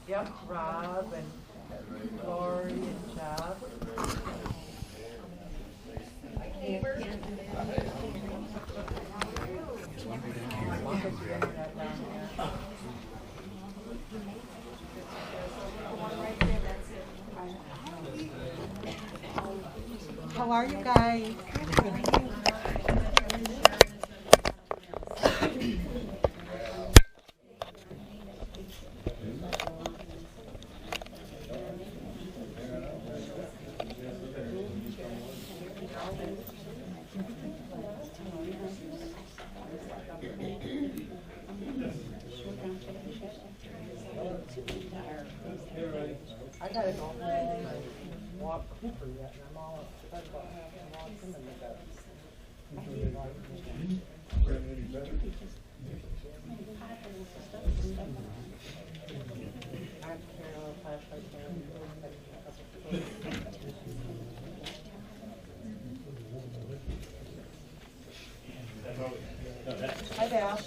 Yep, Rob and Lori and Jeff. Neighbors. How are you guys? I gotta go home and walk Cooper yet, and I'm all upset about having to walk him in the bed. I'm Carol, flashlight Hi, Val.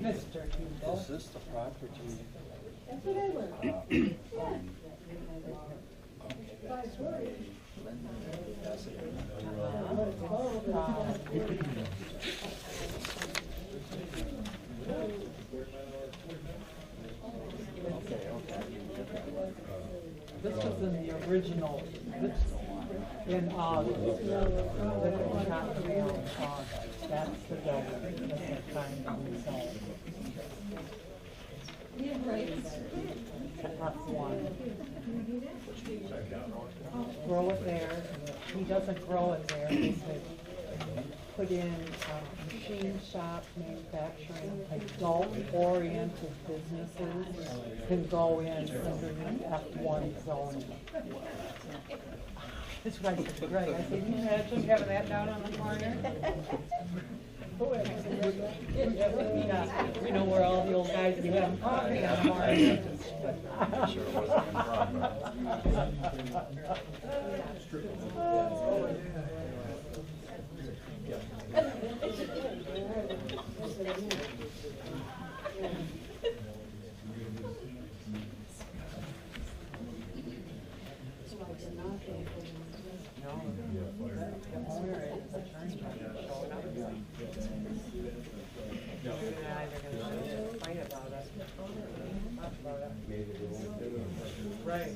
Mr. Hugo. Is this the property? That's what I learned. This was in the original, in that's the building, that's the kind of result. That's one. Grow it there. He doesn't grow it there. He said put in machine shop, manufacturing, adult-oriented businesses can go in underneath F1 zoning. That's what I said to Greg. I said, can you imagine having that down on the corner? Yeah, we know where all the old guys be having coffee on the morning. Right.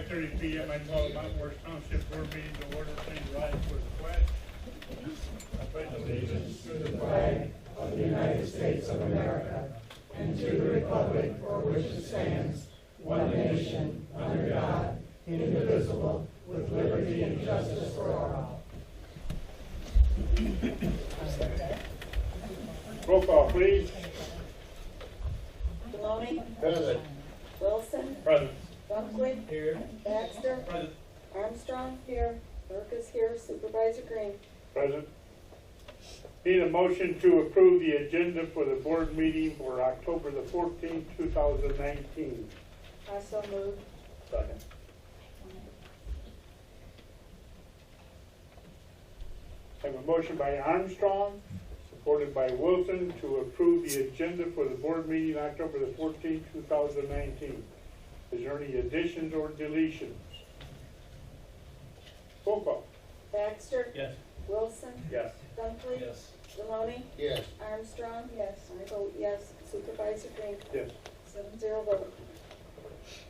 5:30 p.m. I call the Mountain West Township Board meeting to order. Please rise for the pledge. I pledge allegiance to the flag of the United States of America and to the republic for which it stands, one nation, under God, indivisible, with liberty and justice for all. Roll call, please. Maloney? Present. Wilson? Present. Dunkley? Here. Baxter? Present. Armstrong? Here. Burke is here. Supervisor Green? Present. Need a motion to approve the agenda for the board meeting for October the 14th, 2019. I so move. Second. Have a motion by Armstrong, supported by Wilson, to approve the agenda for the board meeting October the 14th, 2019. Is there any additions or deletions? Roll call. Baxter? Yes. Wilson? Yes. Dunkley? Yes. Maloney? Yes. Armstrong? Yes. I vote yes. Supervisor Green? Yes. 7-0 vote.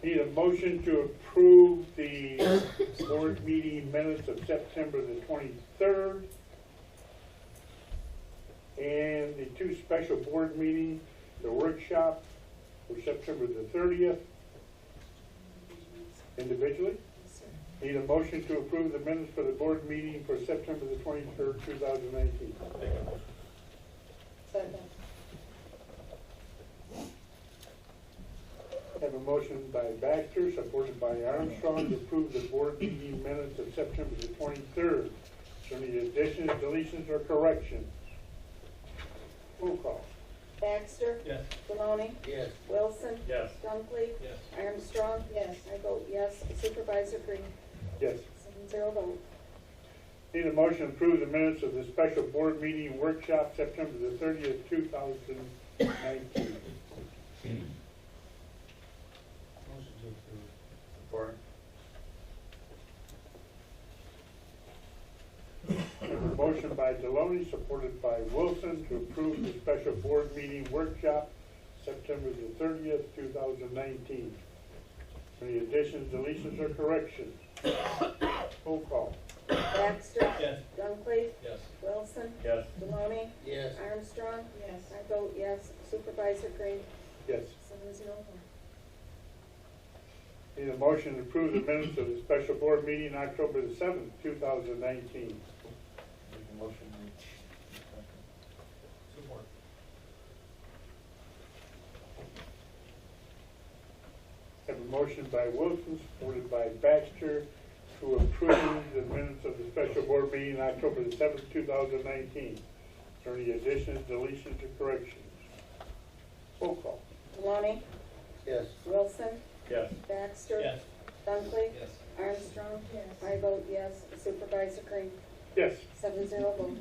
Need a motion to approve the board meeting minutes of September the 23rd and the two special board meetings, the workshop for September the 30th, individually. Yes, sir. Need a motion to approve the minutes for the board meeting for September the 23rd, 2019. Second. Have a motion by Baxter, supported by Armstrong, to approve the board meeting minutes of September the 23rd. Is there any additions, deletions, or corrections? Roll call. Baxter? Yes. Maloney? Yes. Wilson? Yes. Dunkley? Yes. Armstrong? Yes. I vote yes. Supervisor Green? Yes. 7-0 vote. Need a motion to approve the minutes of the special board meeting workshop September the 30th, 2019. Support. A motion by Deloney, supported by Wilson, to approve the special board meeting workshop September the 30th, 2019. Any additions, deletions, or corrections? Roll call. Baxter? Yes. Dunkley? Yes. Wilson? Yes. Maloney? Yes. Armstrong? Yes. I vote yes. Supervisor Green? Yes. 7-0 vote. Need a motion to approve the minutes of the special board meeting October the 7th, 2019. Make a motion. Support. Have a motion by Wilson, supported by Baxter, to approve the minutes of the special board meeting October the 7th, 2019. Is there any additions, deletions, or corrections? Roll call. Maloney? Yes. Wilson? Yes. Baxter? Yes. Dunkley? Yes. Armstrong? Yes. I vote yes. Supervisor Green? Yes. 7-0 vote.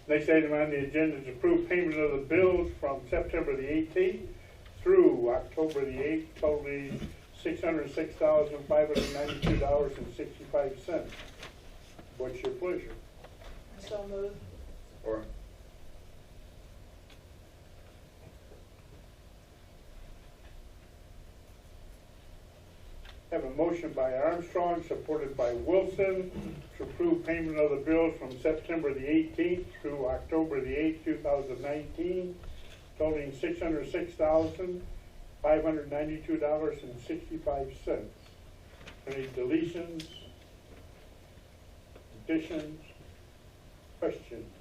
Next item on the agenda is approve payment of the bills from September the 18th through October the 8th, totaling $606,592.65. What's your pleasure? So moved. Or have a motion by Armstrong, supported by Wilson, to approve payment of the bills from September the 18th through October the 8th, 2019, totaling $606,592.65. Any deletions, additions, questions?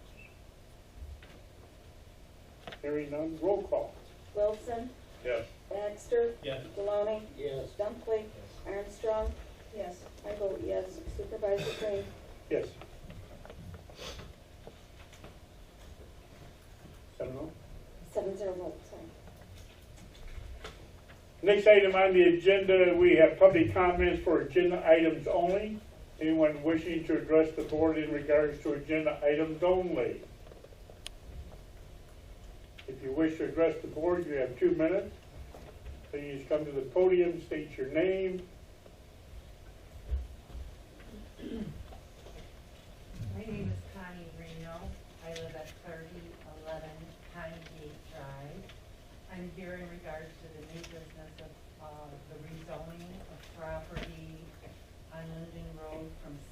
Hearing none, roll call. Wilson? Yes. Baxter? Yes. Maloney? Yes. Dunkley? Armstrong? Yes. I vote yes. Supervisor Green? Yes. 7-0. 7-0 vote, sorry. Next item on the agenda, we have public comments for agenda items only. Anyone wishing to address the board in regards to agenda items only? If you wish to address the board, you have 2 minutes. Please come to the podium, state your name. My name is Connie Reno. I live at 3011 Connie Gate Drive. I'm here in regards to the new business of the rezoning of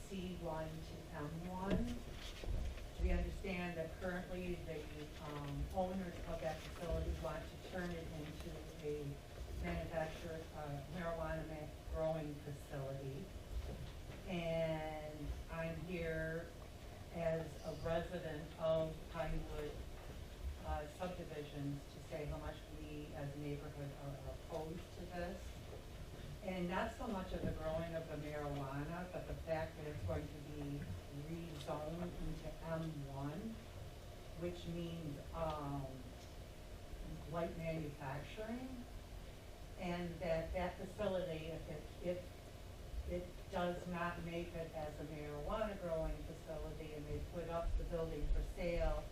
C1 to M1. We understand that currently the owners of that facility want to turn it into a marijuana growing facility. And I'm here as a resident of Pinewood subdivisions to say how much we as a neighborhood are opposed to this. And not so much of the growing of the marijuana, but the fact that it's going to be rezoned into M1, which means light manufacturing, and that facility, if it does not make it as a marijuana growing facility and they put up the building for sale,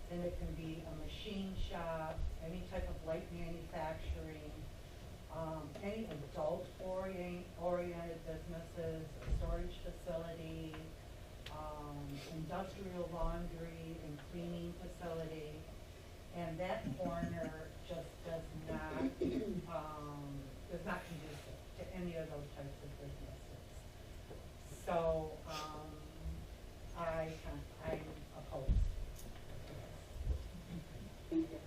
then it can be a machine shop, any type of light manufacturing, any adult-oriented businesses, a storage facility, industrial laundry and cleaning facility, and that corner just does not conducive to any of those types of businesses. So, I'm opposed. Thank you.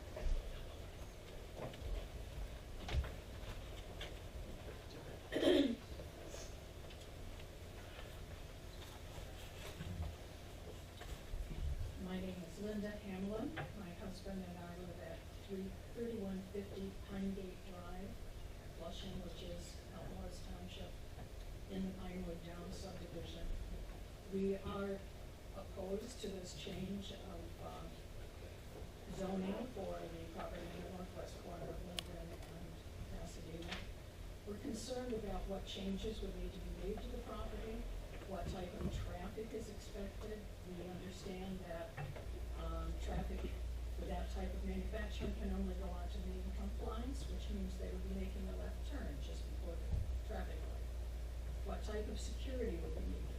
My name is Linda Hamlin. My husband and I live at 3150 Pine Gate Drive, Flushing, which is Elmhurst Township, in the Pinewood Down subdivision. We are opposed to this change of zoning for the property in the northwest corner of Linden and Pasadena. We're concerned about what changes would need to be made to the property, what type of traffic is expected. We understand that traffic for that type of manufacturing can only go on to the compliance, which means they would be making a left turn just before the traffic light. What type of security would be needed?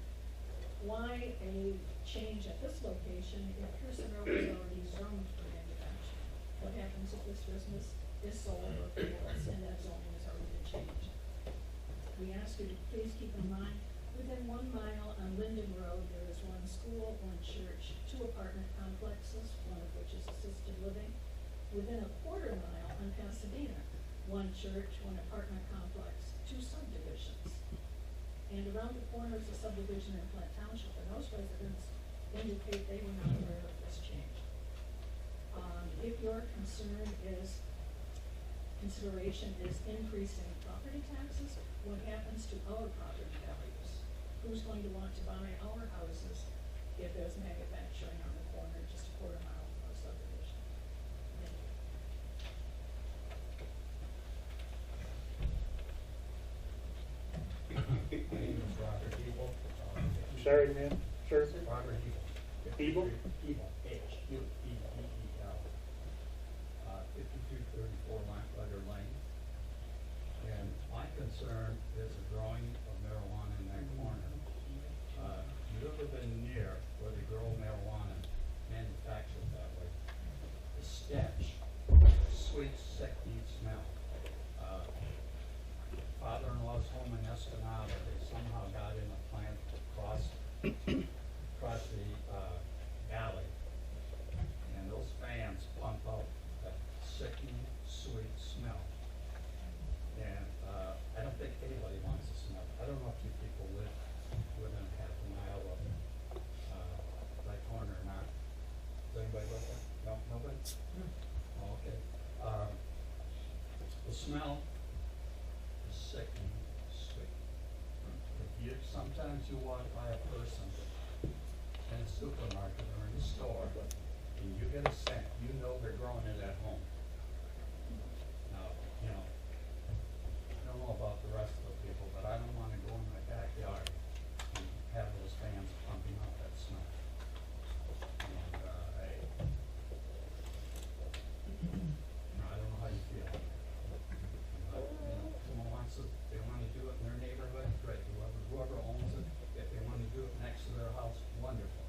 Why a change at this location if Pearson Road is already zoned for manufacturing? What happens if this business is sold or closed and that zoning has already been changed? We ask you to please keep in mind, within 1 mile on Linden Road, there is one school, one church, 2 apartment complexes, one of which is assisted living. Within a 1/4 mile on Pasadena, 1 church, 1 apartment complex, 2 subdivisions. And around the corner is a subdivision in Flint Township, and those residents indicate they were not aware of this change. If your consideration is increasing property taxes, what happens to our property values? Who's going to want to buy our houses if there's manufacturing on the corner just a 1/4 mile from our subdivision? Thank you. My name is Robert Hebel. Sorry, ma'am, sir? Robert Hebel. Hebel? Hebel, H-U-E-B-E-L. 5234 Lankletter Lane. And my concern is the growing of marijuana in that corner. You ever been near where they grow marijuana, manufactured that way? The stench, sweet, sickly smell. Father-in-law's home in Escanaba, they somehow got in a plant across the alley. And those fans pump out that sickening, sweet smell. And I don't think anybody wants to smell it. I don't know if you people live within half a mile of that corner or not. Does anybody live there? No, nobody? Oh, okay. The smell is sickening, sweet. Sometimes you walk by a person in a supermarket or in a store, and you get a scent, you know they're growing it at home. Now, you know, I don't know about the rest of the people, but I don't wanna go in my backyard and have those fans pumping out that smell. And, I don't know how you feel. But, you know, someone wants to, they wanna do it in their neighborhood, great, whoever owns it, if they wanna do it next to their house, wonderful.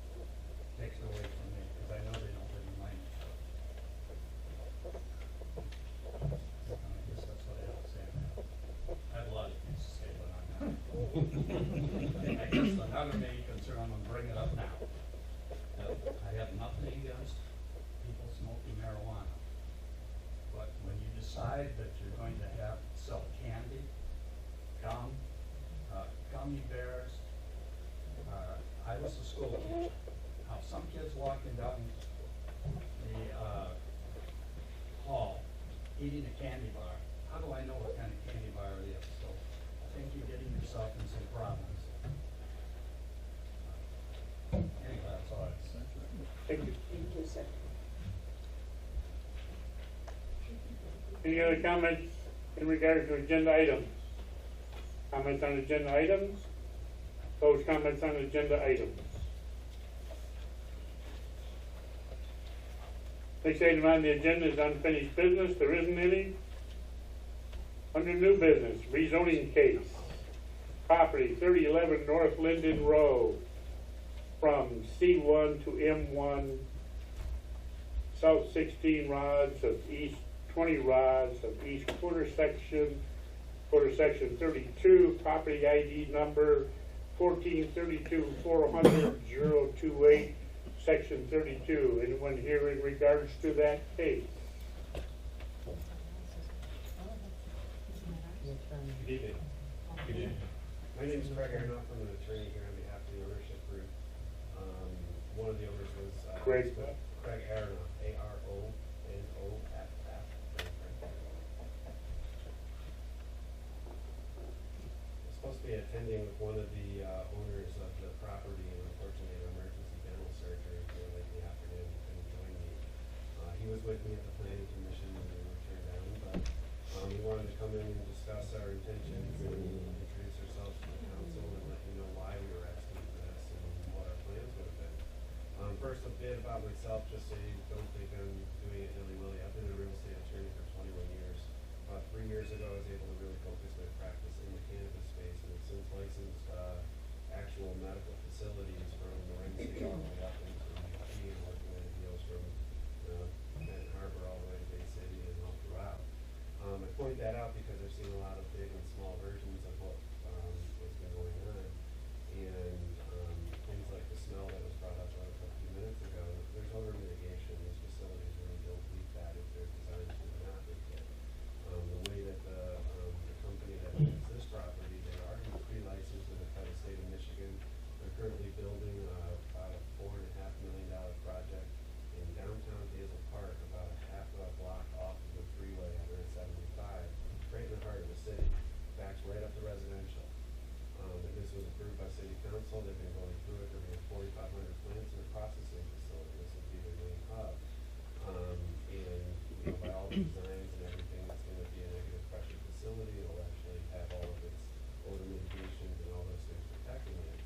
Takes it away from me, because I know they don't live in Lane. I guess that's what I have to say on that. I have a lot of things to say, but I'm not. I guess the another main concern, I'm gonna bring it up now. I have nothing against people smoking marijuana. But when you decide that you're going to sell candy, gum, gummy bears, I was a school teacher. Now, some kids walking down the hall eating a candy bar, how do I know what kind of candy bar it is? So I think you're getting yourself in some problems. Anyway, that's all I have to say. Thank you. Thank you, sir. Any other comments in regards to agenda items? Comments on agenda items? Those comments on agenda items? Next item on the agenda is unfinished business. There isn't any. Under new business, rezoning case. Property 3011 North Linden Road from C1 to M1, south 16 rods of east 20 rods of east quarter section 32, property ID number 1432-400-028, section 32. Anyone here in regards to that case? Good evening. Good evening. My name is Craig Aronoff. I'm an attorney here on behalf of the ownership group. One of the owners was Craig Aronoff, A-R-O-N-O-F-F. I'm supposed to be attending with one of the owners of the property, and unfortunately, an emergency dental surgery here late in the afternoon. He couldn't join me. He was with me at the planning commission, and we were turned down, but we wanted to come in and discuss our intentions and introduce ourselves to the council and let you know why we were asking for this and what our plans would have been. First, a bit about myself, just so you don't think I'm doing it nilly-willy. I've been a real estate attorney for 21 years. About 3 years ago, I was able to really focus my practice in the cannabis space, and have since licensed actual medical facilities from Marin City all the way up into UP, and working on deals from Benton Harbor all the way to Bay City and all throughout. I point that out because I've seen a lot of big and small versions of what's been going on, and things like the smell that was brought up a few minutes ago. There's odor mitigation. These facilities really don't leak that if they're designed to not leak it. The way that the company that owns this property, they are pre-licensed with the federal state of Michigan. They're currently building about a $4.5 million project in downtown Hazel Park, about a half a block off of the freeway on I-75, right in the heart of the city. Backs right up to residential. This was approved by city council. They've been going through it. They're going to have 4,500 plants in a processing facility. This will be their main hub. And by all the designs and everything, it's going to be a negative pressure facility. It'll actually have all of its odor mitigations and all those things protecting it.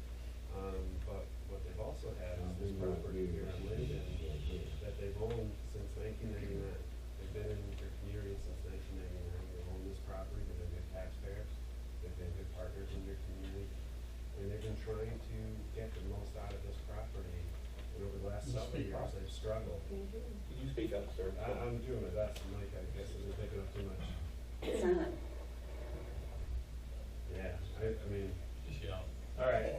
But what they've also had is this property here on Linden that they've owned since 1999. They've been in their community since 1999. They've owned this property. They've been good taxpayers. They've been good partners in their community. And they've been trying to get the most out of this property. And over the last several years, they've struggled. Can you speak up, sir? I'm doing my best. Mike, I guess, isn't picking up too much. It's on. Yeah, I mean, Just yell. all right.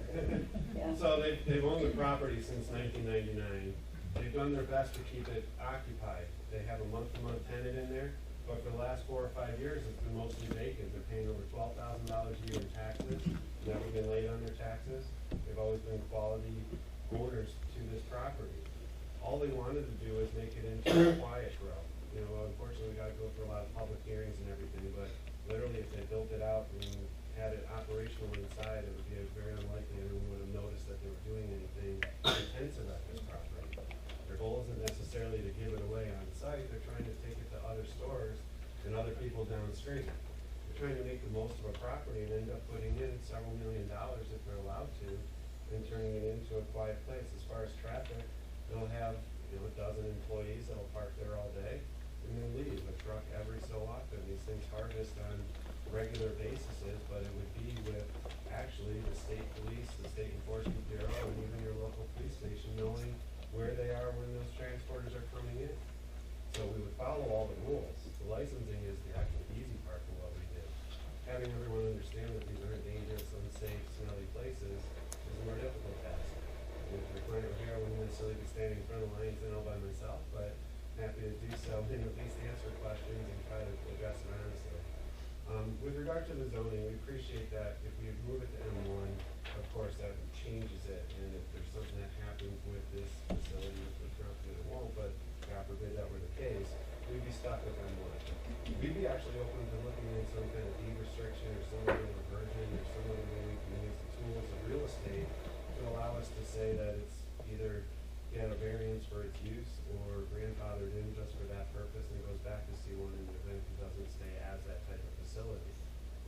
Yeah. So they've owned the property since 1999. They've done their best to keep it occupied. They have a month-to-month tenant in there, but for the last 4 or 5 years, it's been mostly vacant. They're paying over $12,000 a year in taxes, never been late on their taxes. They've always been quality owners to this property. All they wanted to do is make it into a quiet grow. You know, unfortunately, we gotta go through a lot of public hearings and everything, but literally, if they built it out and had it operational inside, it would be very unlikely anyone would have noticed that they were doing anything intensive at this property. Their goal isn't necessarily to give it away on site. They're trying to take it to other stores and other people downstream. They're trying to make the most of a property and end up putting in several $1 million if they're allowed to, and turning it into a quiet place. As far as traffic, they'll have, a dozen employees that'll park there all day and then leave a truck every so often. These things harvest on regular basis, but it would be with actually the state police, the state enforcement bureau, and even your local police station knowing where they are when those transporters are coming in. So we would follow all the rules. The licensing is the actual easy part of what we did. Having everyone understand that these aren't dangerous, unsafe, smelly places is more difficult. necessarily be standing in front of Lansing all by myself, but happy to do so and at least answer questions and try to address it honestly. With regard to the zoning, we appreciate that if we move it to M1, of course, that changes it, and if there's something that happens with this facility, which we're not that it won't, but God forbid that were the case, we'd be stuck with M1. We'd be actually open to looking at some kind of deed restriction or some other reversion or some other way we can use the tools of real estate to allow us to say that it's either get a variance for its use or grandfathered in just for that purpose and goes back to C1 in the event it doesn't stay as that type of facility.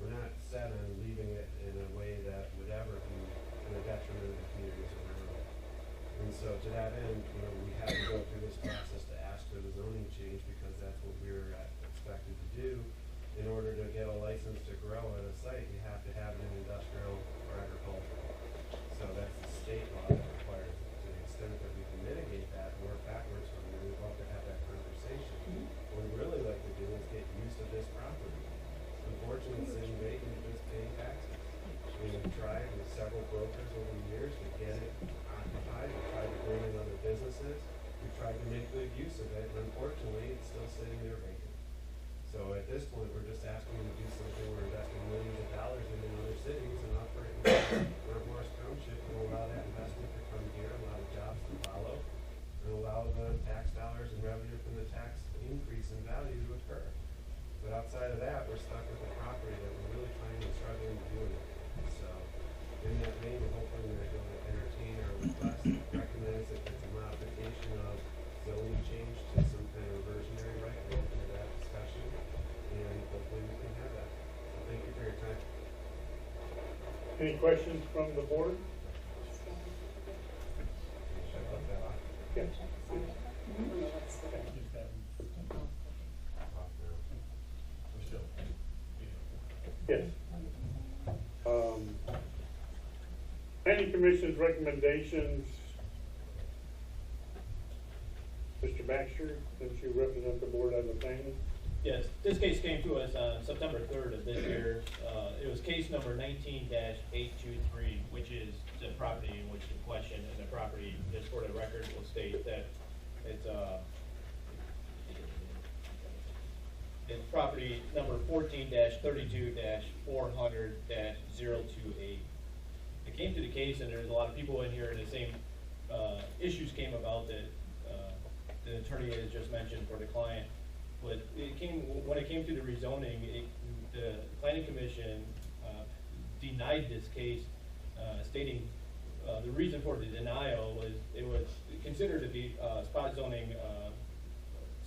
We're not set on leaving it in a way that would ever be to the detriment of the communities around it. And so to that end, we had to go through this process to ask for the zoning change because that's what we were expected to do. In order to get a license to grow at a site, you have to have it in industrial or agricultural. So that's the state law that requires it. To the extent that we can mitigate that and work backwards from there, we'd love to have that conversation. What we'd really like to do is get use of this property. Unfortunately, it's sitting vacant and just paying taxes. We've tried with several brokers over the years to get it occupied. We've tried to bring in other businesses. We've tried to make good use of it, and unfortunately, it's still sitting there vacant. So at this point, we're just asking them to do something. We're investing millions of dollars in other cities and operate in Morris Township and allow that investment to come here, allow the jobs to follow, and allow the tax dollars and revenue from the tax increase in value to occur. But outside of that, we're stuck with a property that we're really trying and struggling to do anything. So in that vein, we're hoping that you'll entertain our request, recognize that it's a modification of zoning change to some kind of reversionary right. We're open to that discussion, and hopefully we can have that. So thank you for your time. Any questions from the board? Should I let that off? Yes. Off now. Yes. Planning Commission's recommendations. Mr. Baxter, since you represent the board on the planning. Yes, this case came to us on September 3rd of this year. It was case number 19-823, which is the property in which the question, and the property, just for the record, will state that it's property number 14-32-400-028. It came to the case, and there's a lot of people in here, and the same issues came about that the attorney has just mentioned for the client. But when it came to the rezoning, the planning commission denied this case, stating the reason for the denial was it was considered to be spot zoning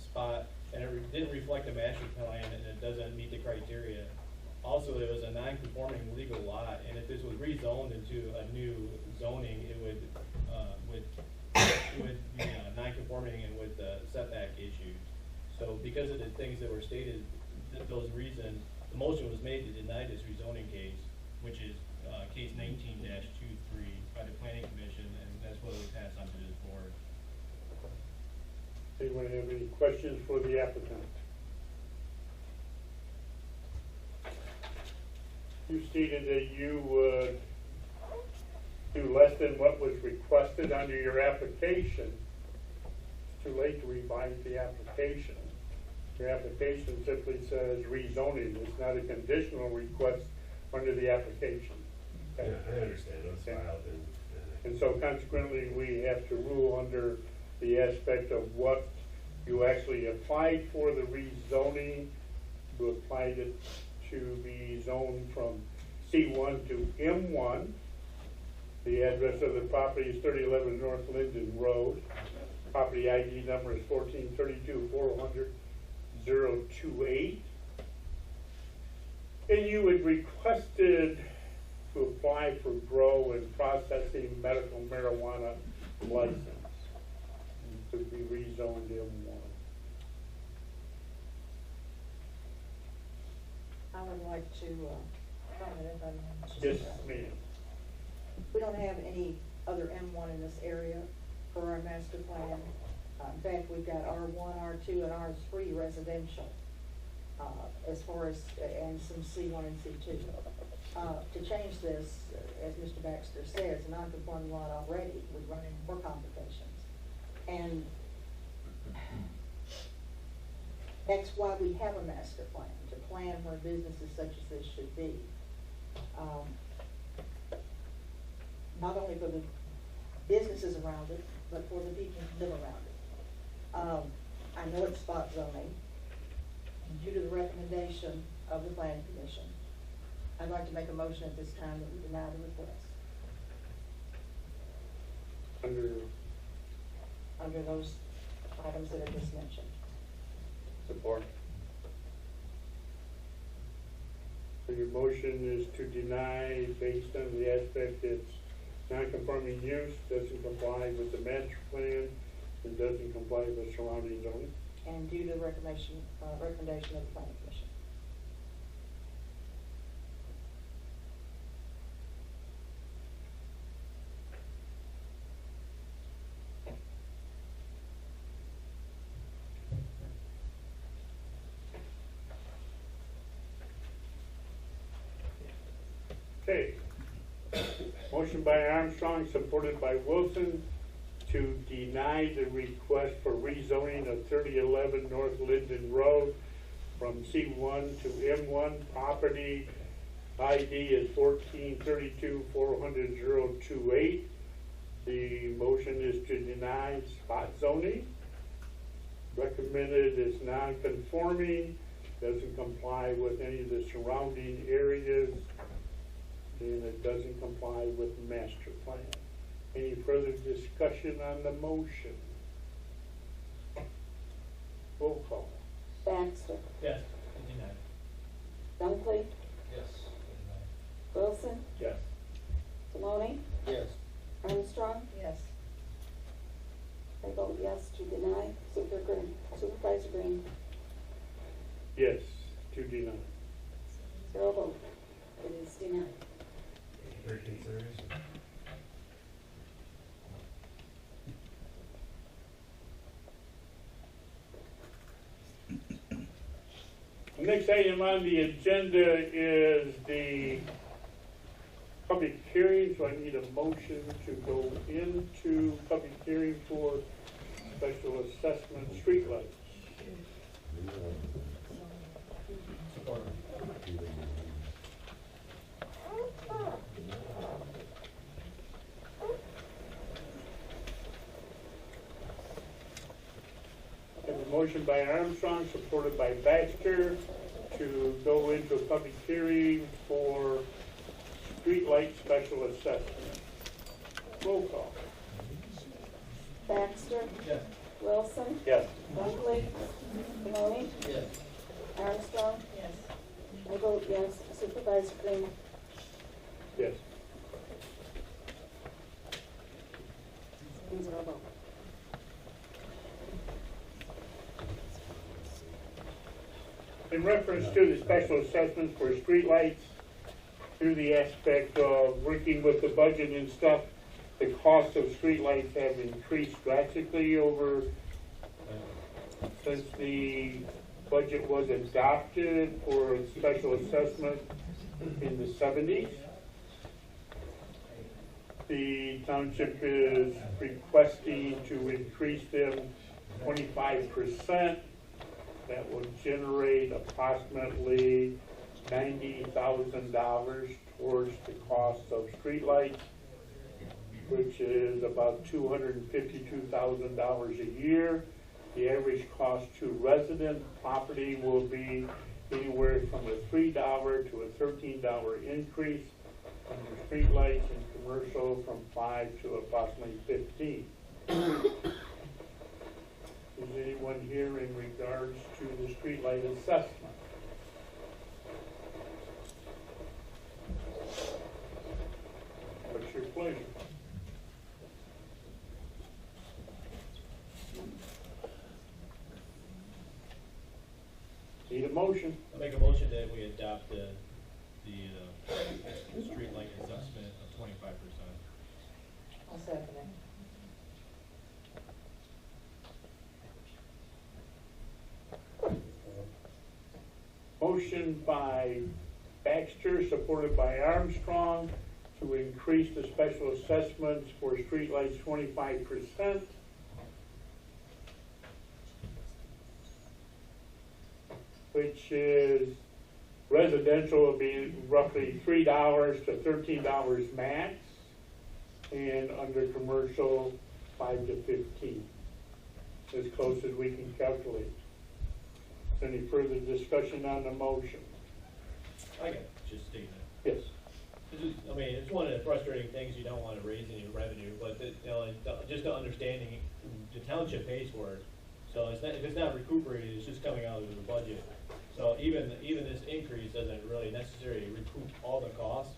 spot, and it didn't reflect the master plan, and it doesn't meet the criteria. Also, it was a non-conforming legal lot, and if this was rezoned into a new zoning, it would be non-conforming and with setback issues. So because of the things that were stated, those reasons, the motion was made to deny this rezoning case, which is case 19-23 by the planning commission, and that's what we pass on to this board. Anyone have any questions for the applicant? You stated that you would do less than what was requested under your application. It's too late to revise the application. Your application simply says rezoning. It's not a conditional request under the application. Okay? Yeah, I understand. It was filed And so consequently, we have to rule under the aspect of what you actually applied for the rezoning. You applied it to be zoned from C1 to M1. The address of the property is 3011 North Linden Road. Property ID number is 1432-400-028. And you had requested to apply for grow and processing medical marijuana license to be rezoned M1. I would like to comment if I may. Yes, ma'am. We don't have any other M1 in this area for our master plan. In fact, we've got R1, R2, and R3 residential, as far as, and some C1 and C2. To change this, as Mr. Baxter says, a non-conforming lot already would run into more complications. And that's why we have a master plan, to plan where businesses such as this should be. Not only for the businesses around it, but for the people who live around it. I know it's spot zoning, and due to the recommendation of the planning commission, I'd like to make a motion at this time that we deny the request under those items that I just mentioned. Support. So your motion is to deny based on the aspect it's non-conforming use, doesn't comply with the master plan, and doesn't comply with surrounding zoning. And due to the recommendation of the planning commission. Okay. Motion by Armstrong, supported by Wilson, to deny the request for rezoning of 3011 North Linden Road from C1 to M1. Property ID is 1432-400-028. The motion is to deny spot zoning. Recommended is non-conforming, doesn't comply with any of the surrounding areas, and it doesn't comply with the master plan. Any further discussion on the motion? Roll call. Baxter, Yes, deny. Dunkley, Yes. Wilson, Yes. Maloney, Yes. Armstrong. Yes. I vote yes to deny. Supervisor Green, Yes, to deny. 0 vote. It is denied. For consideration. The next item on the agenda is the public hearing, so I need a motion to go into public hearing for special assessment streetlights. Support. I have a motion by Armstrong, supported by Baxter, to go into a public hearing for streetlight special assessment. Roll call. Baxter, Yes. Wilson, Yes. Dunkley, Maloney, Yes. Armstrong. Yes. I vote yes. Supervisor Green, Yes. 0 vote. In reference to the special assessments for streetlights, through the aspect of working with the budget and stuff, the cost of streetlights have increased drastically over, since the budget was adopted for special assessment in the 70s. The township is requesting to increase them 25%. That will generate approximately $90,000 towards the cost of streetlights, which is about $252,000 a year. The average cost to resident property will be anywhere from a $3 to a $13 increase under streetlights, and commercial from 5 to approximately 15. Is anyone here in regards to the streetlight assessment? What's your pleasure? Need a motion? I make a motion that we adopt the streetlight assessment of 25%. I'll second it. Motion by Baxter, supported by Armstrong, to increase the special assessments for streetlights 25%. which is residential will be roughly $3 to $13 max, and under commercial, 5 to 15, as close as we can calculate. Any further discussion on the motion? I can just state that. Yes. This is, I mean, it's one of the frustrating things, you don't wanna raise any revenue, but, just the understanding, the township pays for it. So it's not, if it's not recuperated, it's just coming out of the budget. So even this increase doesn't really necessarily recoup all the costs.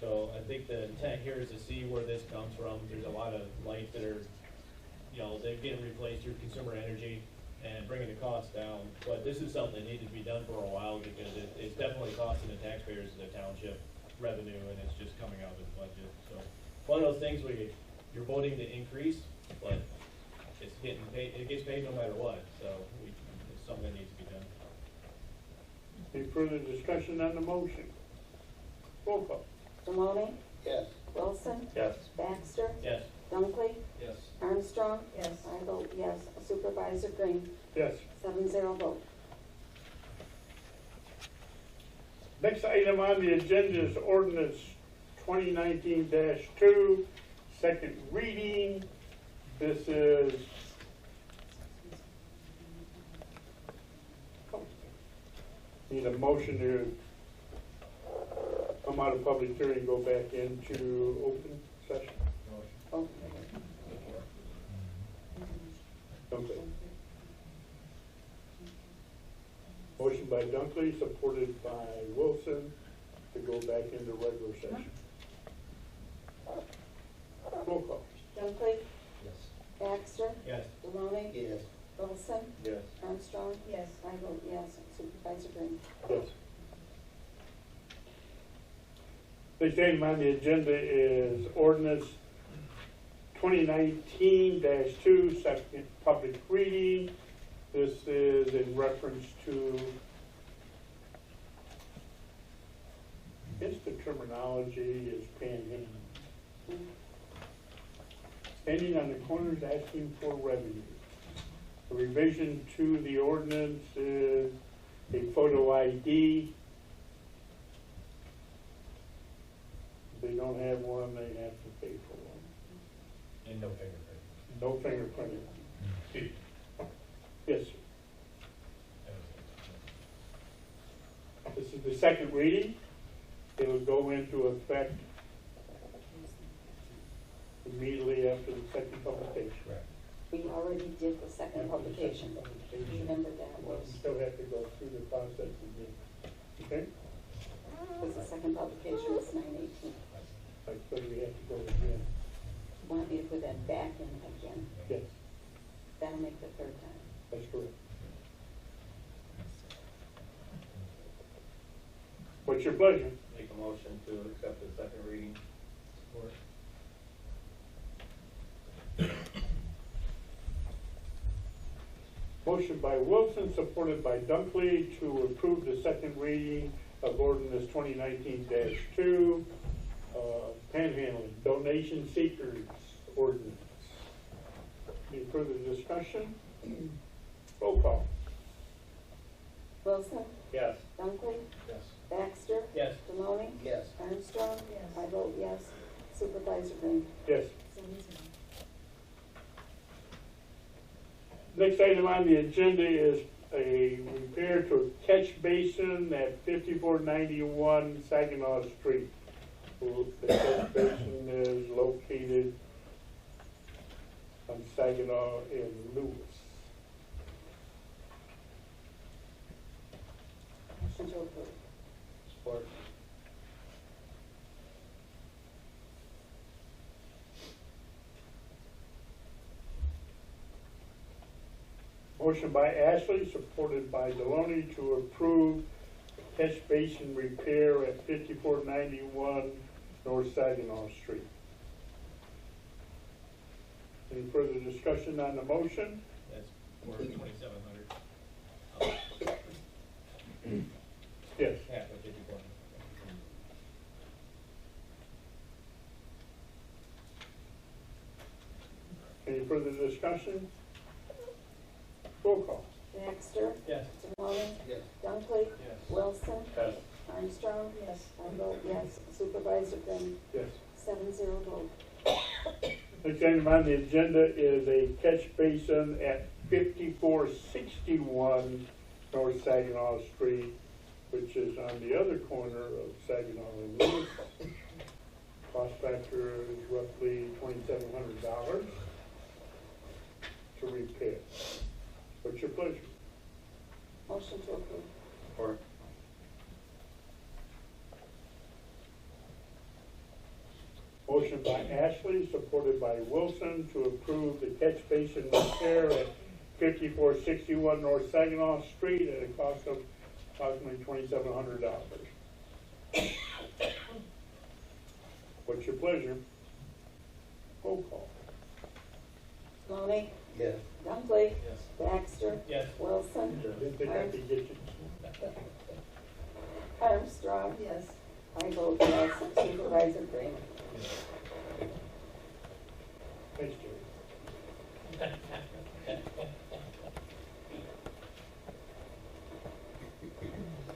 So I think the intent here is to see where this comes from. There's a lot of lights that are, they're getting replaced through consumer energy and bringing the costs down. But this is something that needed to be done for a while because it's definitely costing the taxpayers of the township revenue, and it's just coming out of the budget. So one of those things where you're voting to increase, but it's getting paid, it gets paid no matter what. So it's something that needs to be done. Any further discussion on the motion? Roll call. Maloney, Yes. Wilson, Yes. Baxter, Yes. Dunkley, Yes. Armstrong. Yes. I vote yes. Supervisor Green, Yes. 7-0 vote. Next item on the agenda is ordinance 2019-2, second reading. This is need a motion to come out of public hearing, go back into open session. Oh, Dunkley. Motion by Dunkley, supported by Wilson, to go back into regular session. Roll call. Dunkley, Yes. Baxter, Yes. Maloney, Yes. Wilson, Yes. Armstrong. Yes. I vote yes. Supervisor Green. Yes. Next item on the agenda is ordinance 2019-2, second public reading. This is in reference to, I guess the terminology is panhandling. Standing on the corners asking for revenue. The revision to the ordinance is a photo ID. If they don't have one, they have to pay for one. And no fingerprint. No fingerprinting. Yes, sir. This is the second reading. It will go into effect immediately after the second publication. We already did the second publication. Remember that Well, was, you still have to go through the process again. Okay? because the second publication was 9/18. Like, so we have to go again. Want me to put that back in again? Yes, That'll make the third time. that's correct. What's your pleasure? Make a motion to accept the second reading. Support. Motion by Wilson, supported by Dunkley, to approve the second reading of ordinance 2019-2, panhandling, donation seekers ordinance. Any further discussion? Roll call. Wilson, Yes. Dunkley, Yes. Baxter. Yes. Maloney, Yes. Armstrong. Yes. I vote yes. Supervisor Green. Yes. 7-0. Next item on the agenda is a repair to a catch basin at 5491 Saginaw Street. The catch basin is located on Saginaw and Lewis. Motion to approve. Support. Motion by Ashley, supported by Deloney, to approve catch basin repair at 5491 North Saginaw Street. Any further discussion on the motion? That's more than 2,700. Yes. Half of 54. Any further discussion? Roll call. Baxter. Yes. Maloney. Yes. Dunkley. Yes. Wilson. Yes. Armstrong. Yes. I vote yes. Supervisor Green. Yes. 7-0 vote. Next item on the agenda is a catch basin at 5461 North Saginaw Street, which is on the other corner of Saginaw and Lewis. Cost factor is roughly $2,700 to repair. What's your pleasure? Motion to approve. Support. Motion by Ashley, supported by Wilson, to approve the catch basin repair at 5461 North Saginaw Street at a cost of approximately $2,700. What's your pleasure? Roll call. Maloney. Yes. Dunkley. Yes. Baxter. Yes. Wilson. Didn't think I could get you. Armstrong. Yes. I vote yes. Supervisor Green. Thanks, Jerry.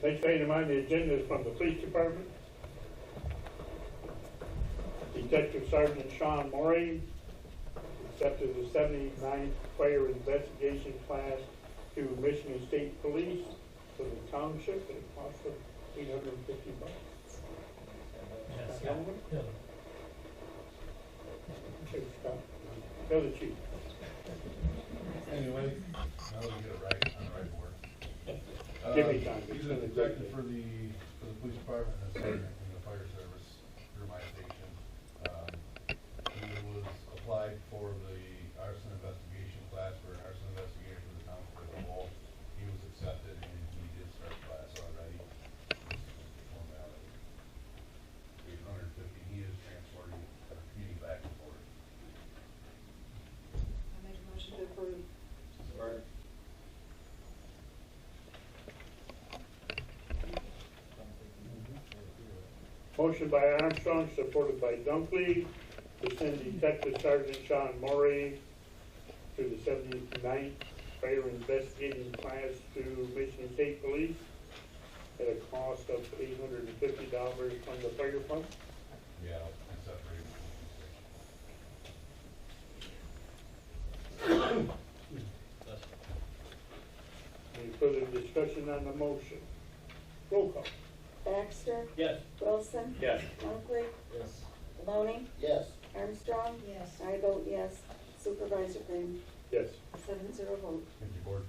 Next item on the agenda is from the police department. Detective Sergeant Sean Morey accepted the 79th Fire Investigation Class to Michigan State Police for the Township at a cost of $850. Gentlemen? Okay, Scott. Go to the chief. Anyway, now we get it right on the right board. Give me time. He's an detective for the police department and a sergeant in the fire service through my station. He was applied for the arson investigation class for an arson investigator for the township as a whole. He was accepted and he did start class already. Formality. He's 150. He is transporting our community back and forth. I make a motion to approve. Support. Motion by Armstrong, supported by Dunkley, to send Detective Sergeant Sean Morey to the 79th Fire Investigating Class to Michigan State Police at a cost of $850 from the fire fund. Yeah, and separated. Any further discussion on the motion? Roll call. Baxter. Yes. Wilson. Yes. Dunkley. Yes. Maloney. Yes. Armstrong. Yes. I vote yes. Supervisor Green. Yes. 7-0 vote. Thank you, board.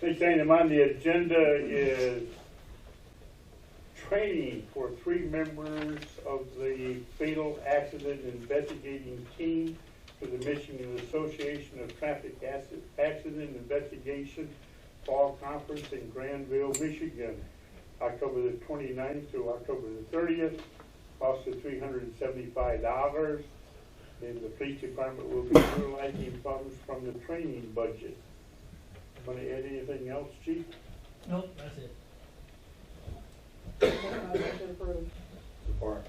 Next item on the agenda is training for 3 members of the Fatal Accident Investigating Team for the Michigan Association of Traffic Accident Investigation Fall Conference in Granville, Michigan, October the 29th through October the 30th, cost of $375. And the police department will be utilizing funds from the training budget. Want to add anything else, Chief? Nope, that's it. Motion to approve. Support.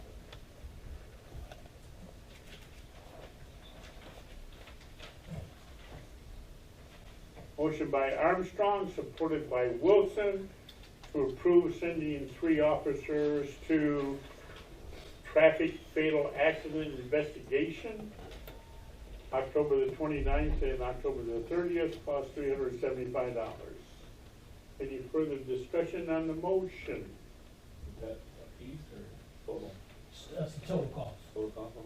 Motion by Armstrong, supported by Wilson, to approve sending 3 officers to traffic fatal accident investigation, October the 29th and October the 30th, cost $375. Any further discussion on the motion? Is that a piece or total? That's the total cost. Total cost?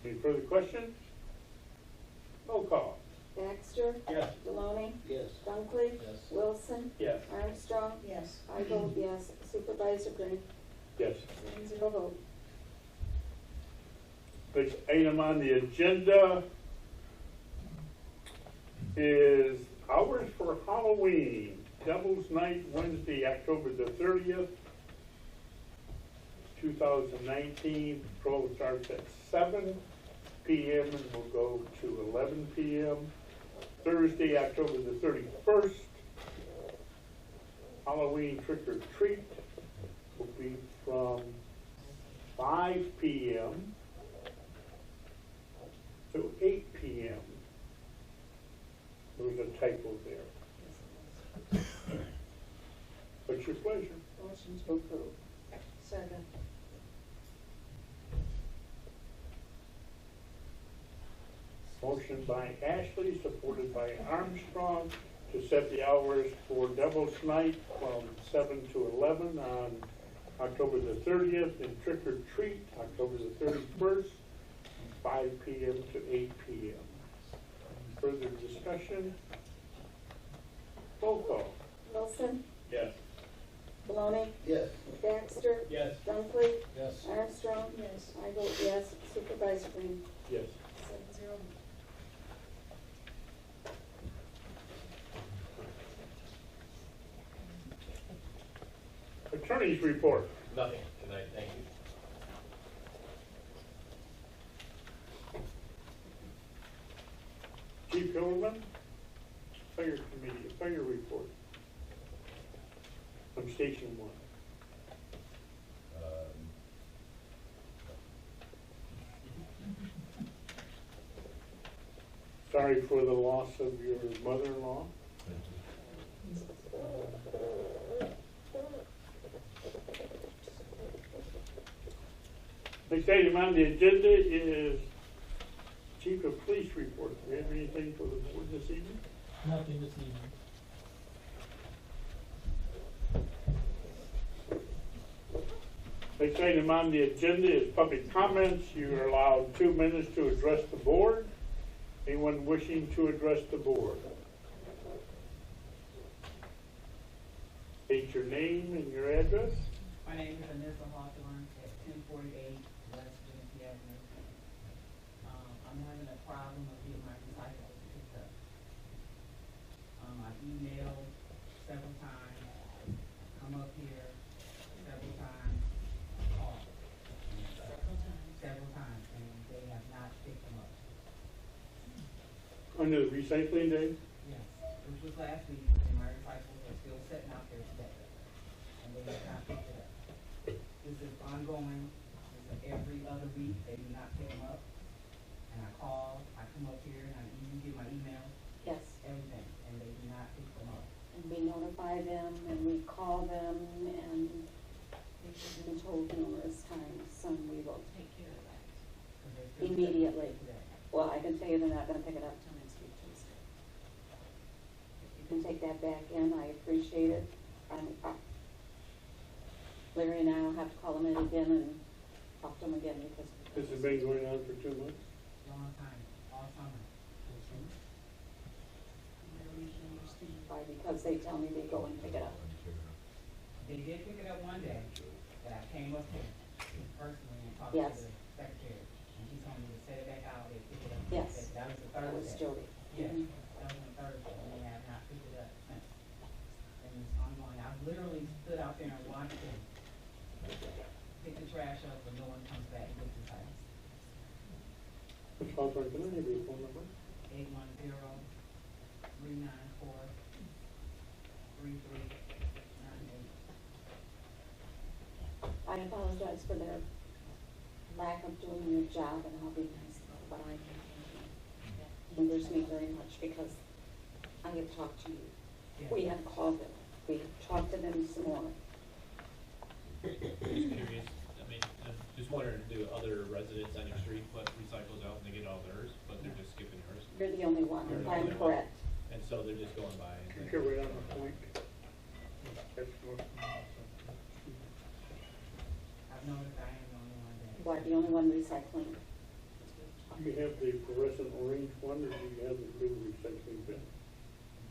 Any further questions? Roll call. Baxter. Yes. Maloney. Yes. Dunkley. Yes. Wilson. Yes. Armstrong. Yes. I vote yes. Supervisor Green. Yes. 7-0 vote. Next item on the agenda is hours for Halloween. Devil's Night, Wednesday, October the 30th, 2019. Patrol starts at 7 p.m. and will go to 11 p.m. Thursday, October the 31st, Halloween trick or treat, Street from 5 p.m. to 8 p.m. There was a typo there. What's your pleasure? Motion to approve. Second. Motion by Ashley, supported by Armstrong, to set the hours for Devil's Night from 7 to 11 on October the 30th, and Trick or Treat, October the 31st, 5 p.m. to 8 p.m. Further discussion? Roll call. Wilson, Yes. Maloney, Yes. Baxter, Yes. Dunkley, Yes. Armstrong. Yes. I vote yes. Supervisor Green. Yes. 7-0. Attorney's report. Nothing tonight, thank you. Chief Hillerman, Fire Committee, Fire Report. From Station 1. Sorry for the loss of your mother-in-law. Next item on the agenda is Chief of Police Report. Do we have anything for the board this evening? Nothing this evening. Next item on the agenda is public comments. You are allowed 2 minutes to address the board. Anyone wishing to address the board? State your name and your address. My name is Anissa Hawthorne at 1048 West Genesee Avenue. I'm having a problem of getting my recyclables picked up. I've emailed several times, come up here several times, called several times, and they have not picked them up. Under the recycling day? Yes, which was last week, and my recyclables are still sitting out there today, and they have not picked it up. This is ongoing. This is every other week. They do not pick them up. And I call, I come up here, and you get my email, Yes. everything, and they do not pick them up. And we notify them and we call them and we've been told numerous times, son, we will take care of that 'Cause they're still immediately. sitting today. Well, I can tell you they're not gonna pick it up till next week Tuesday. If you can take that back in, I appreciate it. Larry and I will have to call them in again and talk to them again because. This has been going on for 2 months. Long time, all summer. Why? Because they tell me they go and pick it up. They did pick it up one day, but I came up here personally and talked Yes. to the secretary, and she told me to set it back out, they pick it up. Yes. That was the That was Thursday. Jody. Yes, Mhm. that was on Thursday, and they have not picked it up since. And it's ongoing. I've literally stood out there and watched them pick the trash up, but no one comes back and gets the trash. Ms. Hawthorne, can I have your phone number? 810-394-3398. I apologize for their lack of doing their job, and I'll be nice, but I hinders me very much because I have talked to you. Yeah. We have called them. We have talked to them some more. Just curious, I mean, I'm just wondering, do other residents on your street put recycles out and they get all theirs, but they're just skipping yours? You're the only one, You're if the I'm only one. correct. And so they're just going by and You're then, right on the point. That's what- I've noticed I am the only one that. You are the only one recycling. Do you have the fluorescent orange one, or do you have the blue recycling bin?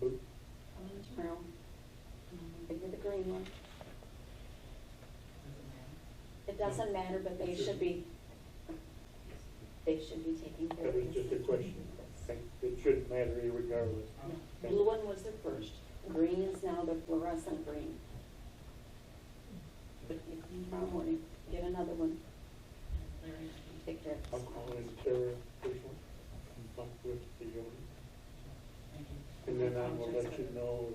Blue? Come in tomorrow. Give me the green one. Doesn't matter. It doesn't matter, but they should be taking care That of was just a this. question. It shouldn't matter regardless. No. Blue one was the first. Green is now the fluorescent green. But you can tomorrow morning, get another one. Larry, Take care of I'll this. call in Sarah personally, and talk with the owner, thank you. and then I will let you know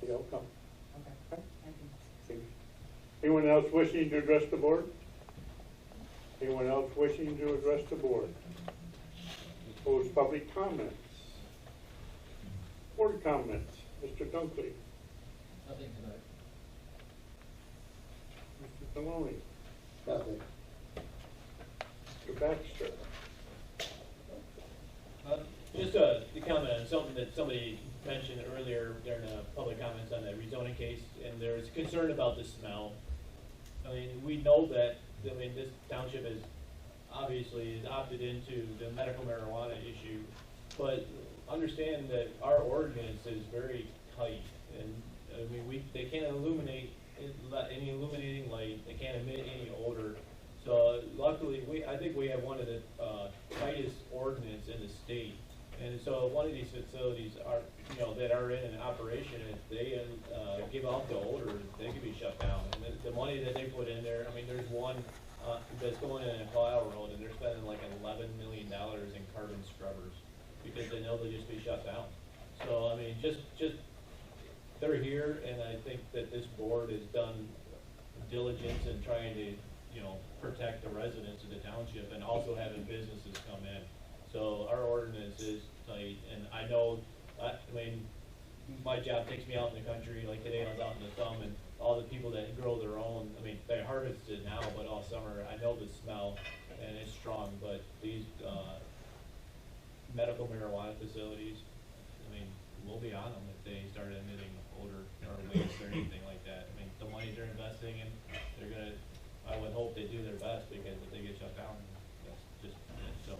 the outcome. Okay, thank you. Thanks. Anyone else wishing to address the board? Anyone else wishing to address the board? Close public comments. Board comments. Mr. Dunkley. Nothing tonight. Mr. Maloney. Nothing. Mr. Baxter. Just to comment on something that somebody mentioned earlier during the public comments on the rezoning case, and there's concern about the smell. I mean, we know that, I mean, this township is obviously opted into the medical marijuana issue, but understand that our ordinance is very tight, and, I mean, they can't illuminate, any illuminating light, they can't emit any odor. So luckily, I think we have one of the tightest ordinance in the state. And so one of these facilities are, that are in operation, if they give out the odor, they could be shut down. And the money that they put in there, I mean, there's one that's going in a Kyle Road, and they're spending like $11 million in carbon scrubbers because they know they'll just be shut down. So, I mean, just they're here, and I think that this board has done diligence in trying to, protect the residents of the township and also having businesses come in. So our ordinance is tight, and I know, I mean, my job takes me out in the country, like today I was out in the thumb, and all the people that grow their own, I mean, they harvest it now, but all summer, I know the smell, and it's strong, but these, medical marijuana facilities, I mean, we'll be on them if they start emitting odor or waste or anything like that. I mean, the money they're investing in, they're gonna, I would hope they do their best, because if they get shut down, that's just, so.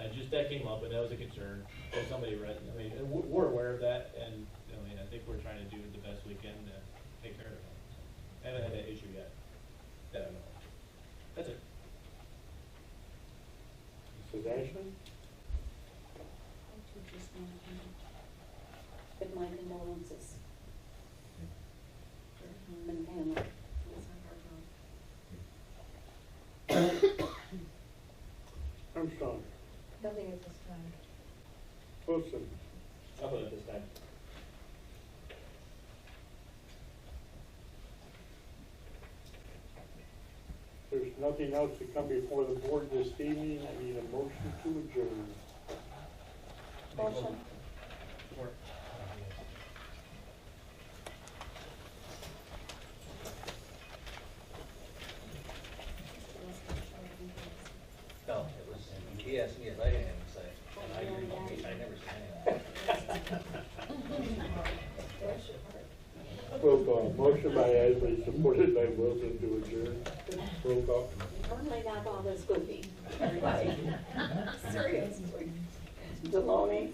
And that came up, and that was a concern, that somebody read, I mean, and we're aware of that, and, I mean, I think we're trying to do the best we can to take care of it. I haven't had that issue yet, that I know of. That's it. Mrs. Ashland? With my condolences. And family. Armstrong? Nothing at this time. Wilson? Nothing at this time. There's nothing else to come before the board this evening. I need a motion to adjourn. Motion. Support. No, it was, he asked me if I didn't have to say, and I agree, I never said Roll call. Motion by Ashley, supported by Wilson to adjourn. Roll call. Normally not all this goofy. Seriously. Deloney.